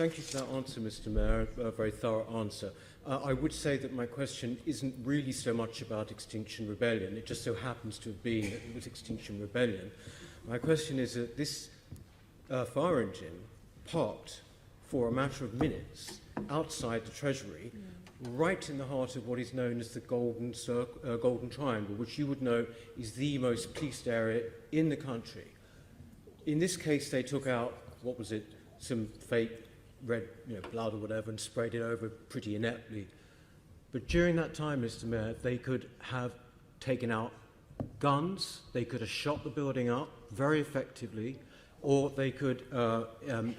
Thank you for that answer, Mr. Mayor, a very thorough answer. I would say that my question isn't really so much about Extinction Rebellion. It just so happens to have been that it was Extinction Rebellion. My question is that this fire engine parked for a matter of minutes outside the Treasury, right in the heart of what is known as the Golden Triangle, which you would know is the most policed area in the country. In this case, they took out, what was it, some fake red blood or whatever and sprayed it over pretty ineptly. But during that time, Mr. Mayor, they could have taken out guns, they could have shot the building up very effectively, or they could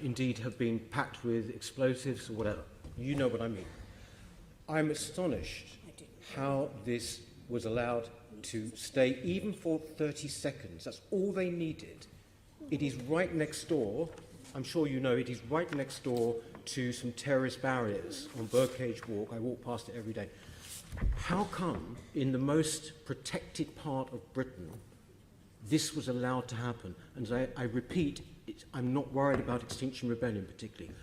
indeed have been packed with explosives or whatever. You know what I mean. I'm astonished how this was allowed to stay even for 30 seconds. That's all they needed. It is right next door. I'm sure you know it is right next door to some terrorist barriers on Birdcage Walk. I walk past it every day. How come in the most protected part of Britain this was allowed to happen? And as I repeat, I'm not worried about Extinction Rebellion particularly.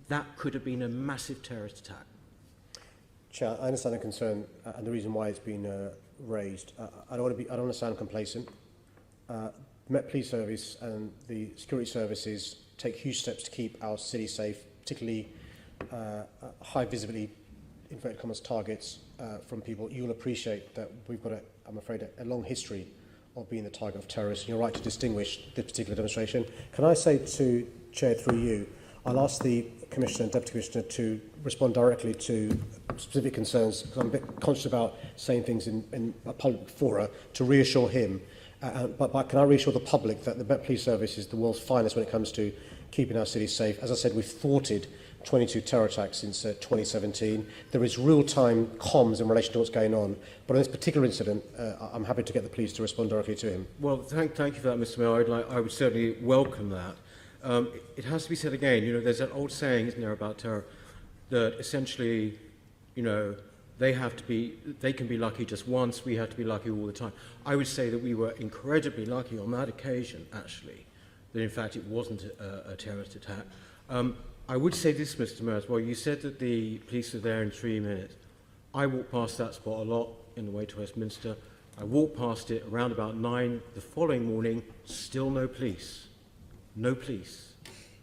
That could have been a massive terrorist attack. Chair, I understand the concern and the reason why it's been raised. I don't want to sound complacent. The Met Police Service and the security services take huge steps to keep our city safe, particularly high visibility, inverted commas, targets from people. You'll appreciate that we've got, I'm afraid, a long history of being the target of terrorists. You're right to distinguish this particular demonstration. Can I say to Chair, through you, I'll ask the Commissioner and Deputy Commissioner to respond directly to specific concerns, because I'm a bit conscious about saying things in a public fora, to reassure him. But can I reassure the public that the Met Police Service is the world's finest when it comes to keeping our cities safe? As I said, we've thwarted 22 terror attacks since 2017. There is real-time comms in relation to what's going on. But on this particular incident, I'm happy to get the police to respond directly to him. Well, thank you for that, Mr. Mayor. I would certainly welcome that. It has to be said again, there's that old saying, isn't there, about terror, that essentially, they can be lucky just once, we have to be lucky all the time. I would say that we were incredibly lucky on that occasion, actually, that in fact it wasn't a terrorist attack. I would say this, Mr. Mayor, as well. You said that the police were there in 3 minutes. I walked past that spot a lot in the way to Westminster. I walked past it around about 9 the following morning, still no police. No police.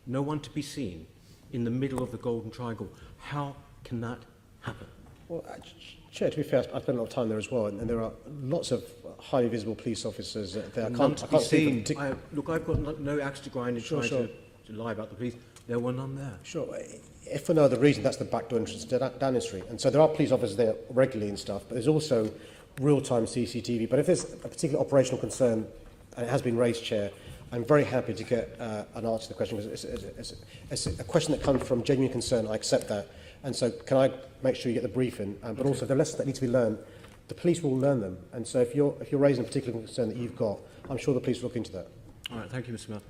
No one to be seen in the middle of the Golden Triangle. How can that happen? Well, Chair, to be fair, I spent a lot of time there as well, and there are lots of highly visible police officers there. None to be seen. Look, I've got no axe to grind in trying to lie about the police. There were none there. Sure. If for no other reason, that's the backdoor entrance to Downing Street. And so there are police officers there regularly and stuff, but there's also real-time CCTV. But if there's a particular operational concern, and it has been raised, Chair, I'm very happy to get an answer to the question, because it's a question that comes from genuine concern. I accept that. And so can I make sure you get the briefing? But also, the lessons that need to be learned, the police will learn them. And so if you're raising a particular concern that you've got, I'm sure the police will look into that. All right. Thank you, Mr. Mayor.